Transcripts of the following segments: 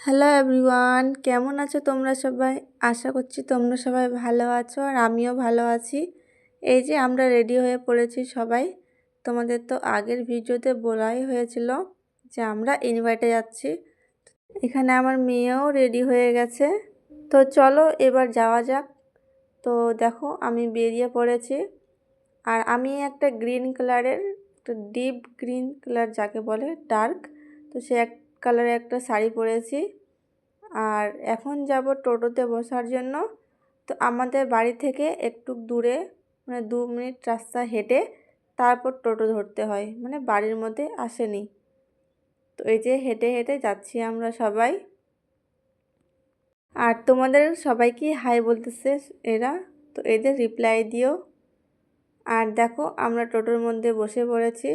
Hello everyone, কেমন আছো তোমরা সবাই? আশা করছি তোমরা সবাই ভালো আছো আর আমিও ভালো আছি। এই যে আমরা রেডি হয়ে পড়েছি সবাই। তোমাদের তো আগের ভিডিওতে বলাই হয়েছিল যে আমরা ইনভাইটে যাচ্ছি। এখানে আমার মেয়েও রেডি হয়ে গেছে। তো চলো এবার যাওয়া যাক। তো দেখো আমি বেরিয়ে পড়েছি আর আমি একটা গ্রিন কালারের, একটা ডিপ গ্রিন কালার যাকে বলে ডার্ক, তো সে এক কালারের একটা শাড়ি পরেছি। আর এখন যাব টোটোতে বসার জন্য। তো আমাদের বাড়ি থেকে একটু দূরে, মানে 2 মিনিট রাস্তা হেঁটে তারপর টোটো ধরতে হয়, মানে বাড়ির মধ্যে আসেনি। তো এই যে হেঁটে হেঁটে যাচ্ছি আমরা সবাই। আর তোমাদের সবাইকে হাই বলতেছে এরা, তো এদের রিপ্লাই দিও। আর দেখো আমরা টোটোর মধ্যে বসে পড়েছি।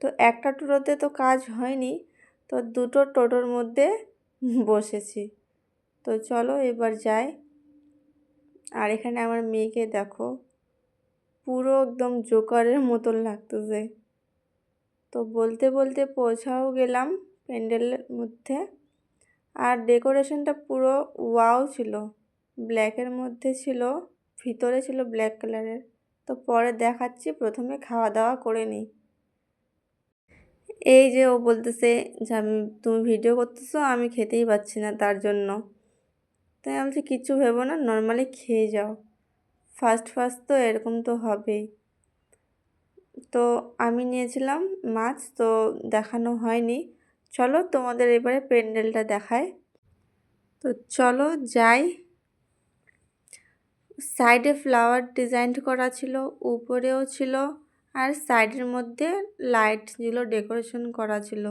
তো একটা টোটোতে তো কাজ হয়নি, তো দুটো টোটোর মধ্যে বসেছি। তো চলো এবার যাই। আর এখানে আমার মেয়েকে দেখো, পুরো একদম জোকারের মতন লাগতেছে। তো বলতে বলতে পৌঁছাও গেলাম প্যান্ডেলের মধ্যে। আর ডেকোরেশনটা পুরো ওয়াও ছিল, ব্ল্যাকের মধ্যে ছিল, ভিতরে ছিল ব্ল্যাক কালারের। তো পরে দেখাচ্ছি, প্রথমে খাওয়া দাওয়া করে নিই। এই যে ও বলতেছে যে তুমি ভিডিও করতেছো, আমি খেতেই পাচ্ছি না তার জন্য। তাই আমি বলছি কিচ্ছু ভেবো না, নর্মালি খেয়ে যাও, ফার্স্ট ফার্স্ট তো এরকম তো হবেই। তো আমি নিয়েছিলাম মাছ, তো দেখানো হয়নি। চলো তোমাদের এবারে প্যান্ডেলটা দেখায়। তো চলো যাই। সাইডে ফ্লাওয়ার ডিজাইন করা ছিল, উপরেও ছিল, আর সাইডের মধ্যে লাইটগুলো ডেকোরেশন করা ছিল।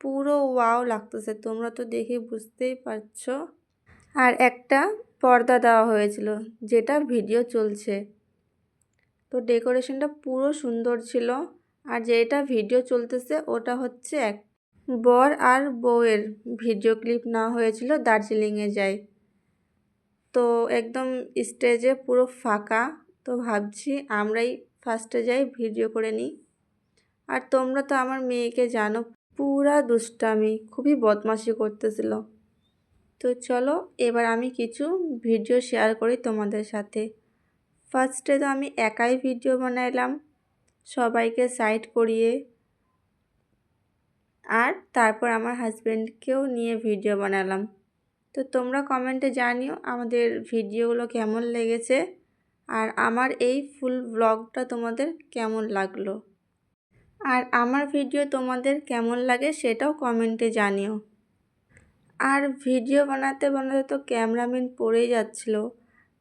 পুরো ওয়াও লাগতেছে, তোমরা তো দেখে বুঝতেই পারছো। আর একটা পর্দা দেওয়া হয়েছিল, যেটা ভিডিও চলছে। তো ডেকোরেশনটা পুরো সুন্দর ছিল। আর যেটা ভিডিও চলতেছে ওটা হচ্ছে এক বর আর বউয়ের ভিডিও ক্লিপ নেওয়া হয়েছিল দার্জিলিংয়ে যায়। তো একদম স্টেজে পুরো ফাঁকা। তো ভাবছি আমরাই ফার্স্টে যাই, ভিডিও করে নিই। আর তোমরা তো আমার মেয়েকে জানো, পুরা দুষ্টামি, খুবই বদমাশি করতেছিল। তো চলো এবার আমি কিছু ভিডিও শেয়ার করি তোমাদের সাথে। ফার্স্টে তো আমি একাই ভিডিও বানাইলাম, সবাইকে সাইড করিয়ে। আর তারপর আমার হাজব্যান্ডকেও নিয়ে ভিডিও বানালাম। তো তোমরা কমেন্টে জানিও আমাদের ভিডিওগুলো কেমন লেগেছে, আর আমার এই ফুল ব্লগটা তোমাদের কেমন লাগলো। আর আমার ভিডিও তোমাদের কেমন লাগে সেটাও কমেন্টে জানিও। আর ভিডিও বানাতে বানাতে তো ক্যামেরাম্যান পড়েই যাচ্ছিল,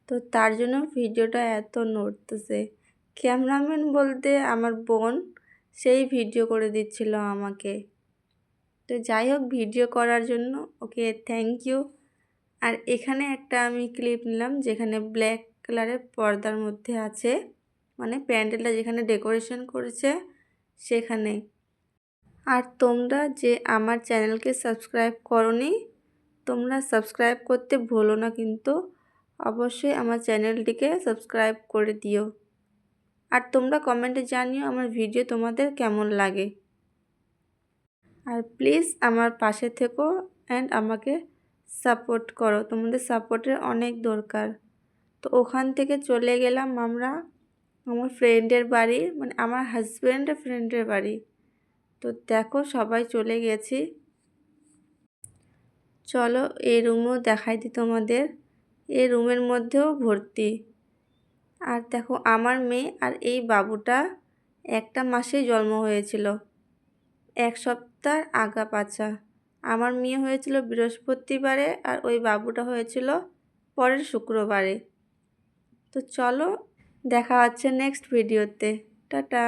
তো তার জন্য ভিডিওটা এত নড়তেছে। ক্যামেরাম্যান বলতে আমার বোন, সেই ভিডিও করে দিচ্ছিল আমাকে। তো যাই হোক, ভিডিও করার জন্য ওকে থ্যাংক ইউ। আর এখানে একটা আমি ক্লিপ নিলাম, যেখানে ব্ল্যাক কালারের পর্দার মধ্যে আছে, মানে প্যান্ডেলটা যেখানে ডেকোরেশন করেছে সেখানে। আর তোমরা যে আমার চ্যানেলকে সাবস্ক্রাইব করোনি, তোমরা সাবস্ক্রাইব করতে ভুলো না কিন্তু, অবশ্যই আমার চ্যানেলটিকে সাবস্ক্রাইব করে দিও। আর তোমরা কমেন্টে জানিও আমার ভিডিও তোমাদের কেমন লাগে। আর প্লিজ আমার পাশে থেকো অ্যান্ড আমাকে সাপোর্ট করো, তোমাদের সাপোর্টের অনেক দরকার। তো ওখান থেকে চলে গেলাম আমরা আমার ফ্রেন্ডের বাড়ি, মানে আমার হাজব্যান্ডের ফ্রেন্ডের বাড়ি। তো দেখো সবাই চলে গেছি। চলো এই রুমও দেখাই দিই তোমাদের, এই রুমের মধ্যেও ভর্তি। আর দেখো আমার মেয়ে আর এই বাবুটা একটা মাসেই জন্ম হয়েছিল, 1 সপ্তাহ আগা পাছা। আমার মেয়ে হয়েছিল বৃহস্পতিবারে আর ওই বাবুটা হয়েছিল পরের শুক্রবারে। তো চলো দেখা হচ্ছে নেক্সট ভিডিওতে। টাটা।